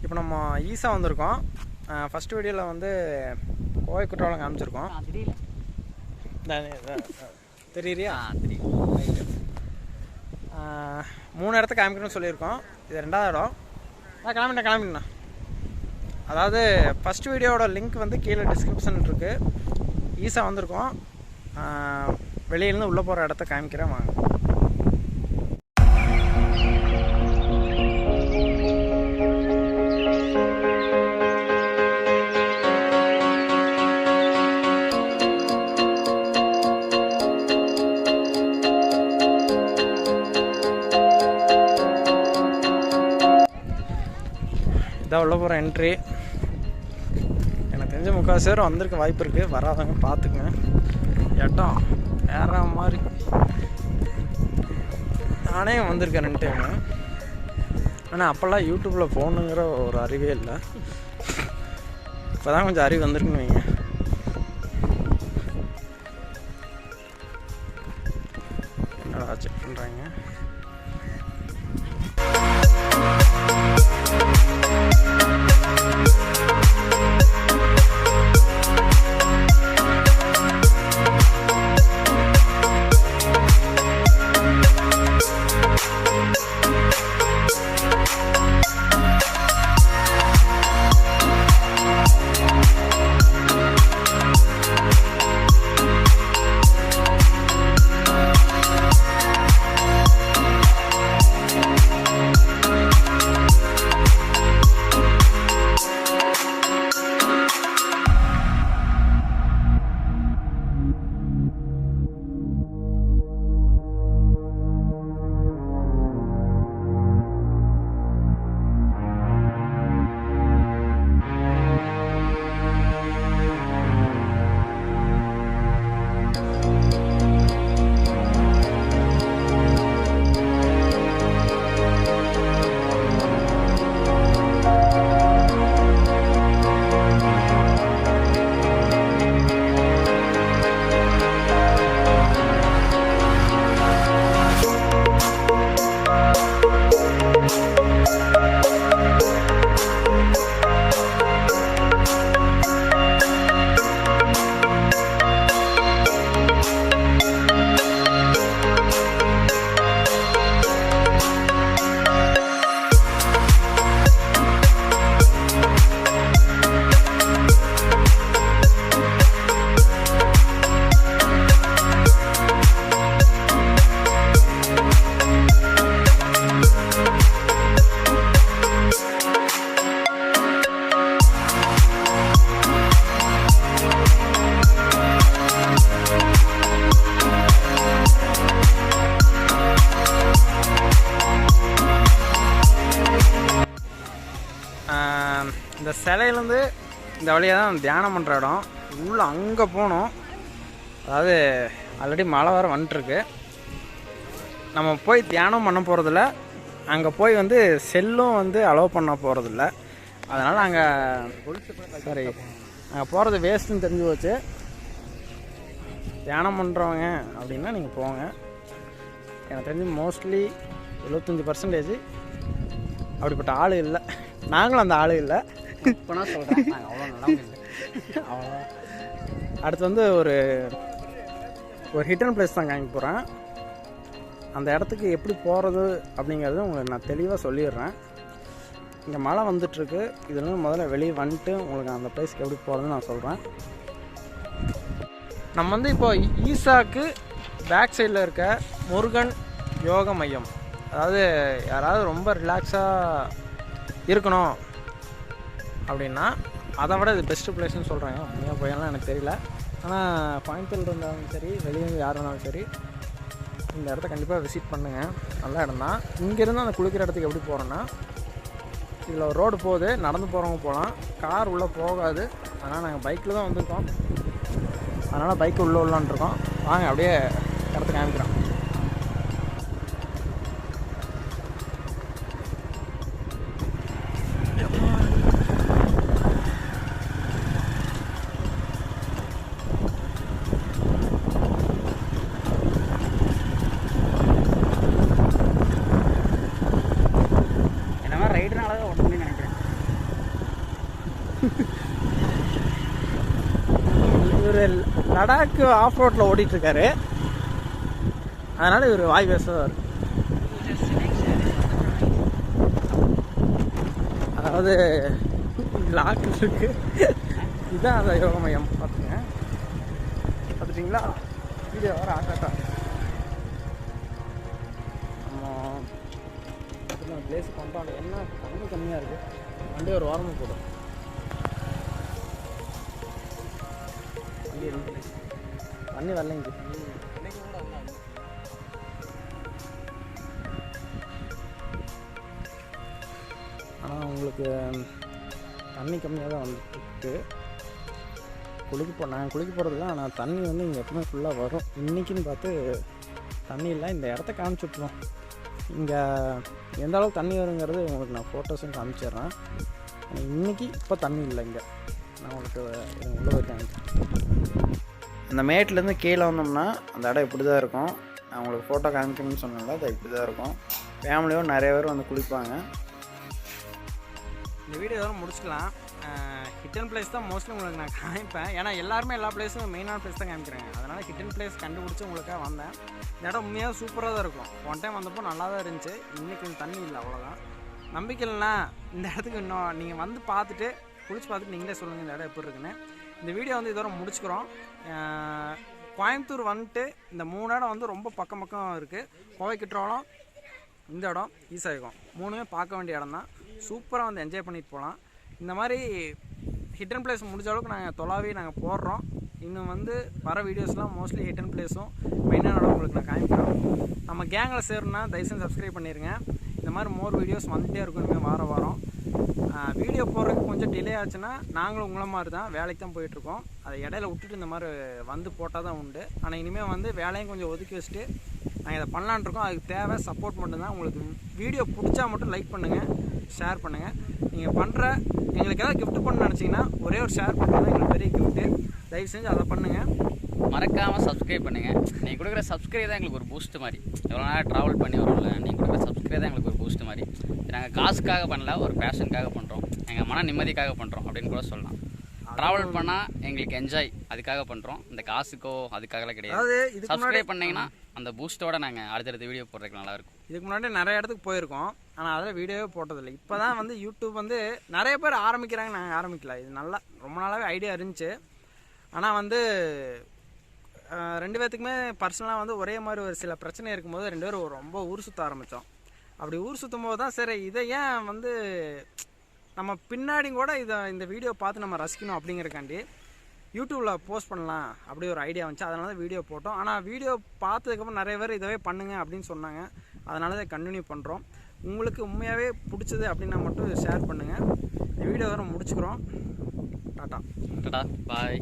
இப்போ நம்ம ஈஸா வந்திருக்கோம். ஃபஸ்ட் வீடியோவில் வந்து கோவை குற்றாலம் காமிச்சிருக்கோம். தெரியலையா? தெரியும். 3 இடத்த காமிக்கணும்னு சொல்லியிருக்கோம். இது 2வது இடம். கிளம்பிட்டேண்ணா. அதாவது ஃபஸ்ட் வீடியோவோட லிங்க் வந்து கீழே டிஸ்கிரிப்ஷன் இருக்குது. ஈஸா வந்திருக்கோம். வெளியிலேருந்து உள்ளே போகிற இடத்த காமிக்கிறேன் வாங்க. இதான் உள்ள போகிற என்ட்ரி. எனக்கு தெரிஞ்ச 3/4 பேர் வந்திருக்க வாய்ப்பு இருக்குது. வராதவங்க பார்த்துக்குங்க. இடம் வேற மாதிரி. நானே வந்திருக்கேன் 2 டைமு. ஆனால் அப்போல்லாம் யூடியூப்பில் போகணுங்கிற ஒரு அறிவே இல்லை. இப்போ தான் கொஞ்சம் அறிவு வந்திருக்குன்னு வைங்க. என்னடா செக் பண்ணுறாங்க. இந்த சிலையிலேருந்து இந்த வழியாக தான் தியானம் பண்ணுற இடம். உள்ளே அங்கே போகணும். அதாவது ஆல்ரெடி மழை வர வந்துட்டுருக்கு. நம்ம போய் தியானம் பண்ண போகிறதில்ல. அங்கே போய் வந்து செல்லும் வந்து அலோவ் பண்ண போகிறதில்ல. அதனால் அங்கே அங்கே போகிறது வேஸ்ட்டுன்னு தெரிஞ்சு போச்சு. தியானம் பண்ணுறவங்க அப்படின்னா நீங்கள் போங்க. எனக்கு தெரிஞ்சு மோஸ்ட்லி 75% அப்படிப்பட்ட ஆள் இல்லை. நாங்களும் அந்த ஆள் இல்லை. இப்போ நான் சொல்கிறேன், நாங்கள் அவ்வளோ நல்லா இல்லை. அவ்வளோ. அடுத்து வந்து ஒரு ஹிட்டன் பிளேஸ் தான் காமிக்க போகிறேன். அந்த இடத்துக்கு எப்படி போகிறது அப்படிங்கிறது உங்களுக்கு நான் தெளிவாக சொல்லிடுறேன். இங்கே மழை வந்துட்டுருக்கு. இதுலேருந்து முதல்ல வெளியே வந்துட்டு உங்களுக்கு அந்த பிளேஸ்க்கு எப்படி போகிறதுன்னு நான் சொல்கிறேன். நம்ம வந்து இப்போ ஈசாக்கு பேக் சைடில் இருக்க முருகன் யோக மையம், அதாவது யாராவது ரொம்ப ரிலாக்ஸாக இருக்கணும் அப்படின்னா அதை விட இது பெஸ்ட்டு பிளேஸ்ன்னு சொல்கிறாங்க. உண்மையாக போயெல்லாம் எனக்கு தெரியல. ஆனால் கோயம்புத்தூர் இருந்தாலும் சரி, வெளியே யார் இருந்தாலும் சரி, இந்த இடத்த கண்டிப்பாக விசிட் பண்ணுங்கள். நல்ல இடம் தான். இங்கேருந்து அந்த குளிக்கிற இடத்துக்கு எப்படி போகிறோன்னா, இதில் ஒரு ரோடு போகுது. நடந்து போகிறவங்க போகலாம். கார் உள்ளே போகாது. அதனால் நாங்கள் பைக்கில் தான் வந்திருக்கோம். அதனால் பைக்கு உள்ளே உள்ளான்ட்ருக்கோம். வாங்க அப்படியே இடத்த காமிக்கிறோம். ரைடுனால தான் ஒன்றுமே நினைக்கிறேன். இவர் லடாக் ஆஃப் ரோட்டில் ஓடிட்டுருக்காரு, அதனால் இவர் வாய் பேசுவார். அதாவது லாக் இருக்கு, இதுதான் அந்த யோக மையம். பார்த்துங்க, பார்த்துட்டிங்களா? வீடியோ வர ஆகாட்டா நம்ம பிளேஸ் கொண்டாட என்ன தண்ணி கம்மியாக இருக்குது, வண்டி ஒரு வாரமாக போடும். தண்ணி வரலைங்க. ஆனால் உங்களுக்கு தண்ணி கம்மியாக தான் வந்துட்டு நாங்கள் குளிக்க போகிறதுல. ஆனால் தண்ணி வந்து இங்கே எப்பவுமே ஃபுல்லாக வரும். இன்றைக்கின்னு பார்த்து தண்ணி இல்லை. இந்த இடத்த காமிச்சுட்ருவோம். இங்கே எந்த அளவுக்கு தண்ணி வருங்கிறது உங்களுக்கு நான் ஃபோட்டோஸும் காமிச்சிட்றேன். இன்றைக்கி இப்போ தண்ணி இல்லை இங்கே. நான் உங்களுக்கு உள்ள வைக்காங்க. இந்த மேட்லேருந்து கீழே வந்தோம்னா அந்த இடம் இப்படி தான் இருக்கும். நான் உங்களுக்கு ஃபோட்டோ காமிக்கணும்னு சொன்னால அது இப்படி தான் இருக்கும். ஃபேமிலியும் நிறைய பேர் வந்து குளிப்பாங்க. இந்த வீடியோ இதோட முடிச்சுக்கலாம். ஹிட்டன் பிளேஸ் தான் மோஸ்ட்லி உங்களுக்கு நான் காமிப்பேன். ஏன்னா எல்லாருமே எல்லா பிளேஸும் மெயினான பிளேஸ் தான் காமிக்கிறாங்க. அதனால் ஹிட்டன் பிளேஸ் கண்டுபிடிச்சி உங்களுக்காக வந்தேன். இந்த இடம் உண்மையாக சூப்பராக தான் இருக்கும். ஒன் டைம் வந்தப்போ நல்லா தான் இருந்துச்சு. இன்றைக்கி கொஞ்சம் தண்ணி இல்லை, அவ்வளோதான். நம்பிக்கை இல்லைன்னா இந்த இடத்துக்கு இன்னும் நீங்கள் வந்து பார்த்துட்டு குளிச்சு பார்த்துட்டு நீங்களே சொல்லுங்கள் இந்த இடம் எப்படி இருக்குன்னு. இந்த வீடியோ வந்து இதோட முடிச்சுக்கிறோம். கோயம்புத்தூர் வந்துட்டு இந்த 3 இடம் வந்து ரொம்ப பக்கம் இருக்குது. கோவை குற்றாலம், இந்த இடம் ஈசாகம், 3மே பார்க்க வேண்டிய இடம் தான். சூப்பராக வந்து என்ஜாய் பண்ணிட்டு போகலாம். இந்த மாதிரி ஹிட்டன் பிளேஸ் முடிஞ்ச அளவுக்கு நாங்கள் தொலாவி நாங்கள் போடுறோம். இன்னும் வந்து வர வீடியோஸ்லாம் மோஸ்ட்லி ஹிட்டன் பிளேஸும் மெயினான இடம் உங்களுக்கு நான் காமிக்கிறோம். நம்ம கேங்கில் சேரணுன்னா தயவுசெய்து சப்ஸ்கிரைப் பண்ணிடுங்க. இந்த மாதிரி மோர் வீடியோஸ் வந்துகிட்டே இருக்கும் இனிமேல் வாரம். வீடியோ போடுறதுக்கு கொஞ்சம் டிலே ஆச்சுன்னா நாங்களும் உங்களை மாதிரி தான் வேலைக்கு தான் போயிட்டுருக்கோம். அதை இடையில விட்டுட்டு இந்த மாதிரி வந்து போட்டால் தான் உண்டு. ஆனால் இனிமேல் வந்து வேலையும் கொஞ்சம் ஒதுக்கி வச்சுட்டு நாங்கள் இதை பண்ணலான்ட்ருக்கோம். அதுக்கு தேவை சப்போர்ட் மட்டும்தான். உங்களுக்கு வீடியோ பிடிச்சா மட்டும் லைக் பண்ணுங்கள், ஷேர் பண்ணுங்கள். நீங்கள் பண்ணுற எங்களுக்கு ஏதாவது கிஃப்ட் பண்ண நினச்சிங்கன்னா ஒரே ஒரு ஷேர் பண்ணுறது எங்களுக்கு பெரிய கிஃப்ட்டு. தயவு செஞ்சு அதை பண்ணுங்கள். மறக்காமல் சப்ஸ்கிரைப் பண்ணுங்கள். நீங்கள் கொடுக்குற சப்ஸ்கிரைப் தான் எங்களுக்கு ஒரு பூஸ்ட் மாதிரி. எவ்வளோ நேரம் ட்ராவல் பண்ணி வரோம்ல, நீங்கள் கொடுக்குற சப்ஸ்கிரைப் தான் எங்களுக்கு ஒரு பூஸ்ட் மாதிரி. நாங்கள் காசுக்காக பண்ணல, ஒரு பேஷனுக்காக பண்ணுறோம். எங்கள் மன நிம்மதிக்காக பண்ணுறோம் அப்படின்னு கூட சொல்லலாம். ட்ராவல் பண்ணால் எங்களுக்கு என்ஜாய், அதுக்காக பண்ணுறோம். இந்த காசுக்கோ அதுக்காகலாம் கிடையாது. சப்ஸ்கிரைப் பண்ணிங்கன்னா அந்த பூஸ்ட்டோட நாங்கள் அடுத்தடுத்த வீடியோ போடுறதுக்கு நல்லாயிருக்கும். இதுக்கு முன்னாடி நிறைய இடத்துக்கு போயிருக்கோம், ஆனால் அதில் வீடியோவே போட்டதில்லை. இப்போ தான் வந்து யூடியூப் வந்து நிறைய பேர் ஆரம்பிக்கிறாங்க, நாங்கள் ஆரம்பிக்கல. இது நல்லா ரொம்ப நாளாகவே ஐடியா இருந்துச்சு. ஆனால் வந்து 2 பேர்த்துக்குமே பர்சனலாக வந்து ஒரே மாதிரி ஒரு சில பிரச்சனை இருக்கும்போது 2 பேரும் ரொம்ப ஊர் சுற்ற ஆரம்பித்தோம். அப்படி ஊர் சுற்றும் போது தான் சரி இதை ஏன் வந்து நம்ம பின்னாடி கூட இந்த வீடியோ பார்த்து நம்ம ரசிக்கணும் அப்படிங்கிறக்காண்டி யூடியூப்பில் போஸ்ட் பண்ணலாம் அப்படி ஒரு ஐடியா வந்துச்சு. அதனால தான் வீடியோ போட்டோம். ஆனால் வீடியோ பார்த்ததுக்கப்புறம் நிறைய பேர் இதவே பண்ணுங்க அப்படின்னு சொன்னாங்க. அதனால தான் கண்டினியூ பண்ணுறோம். உங்களுக்கு உண்மையாகவே பிடிச்சது அப்படின்னா மட்டும் ஷேர் பண்ணுங்கள். இந்த வீடியோ வர முடிச்சுக்கிறோம். டாட்டா பாய்.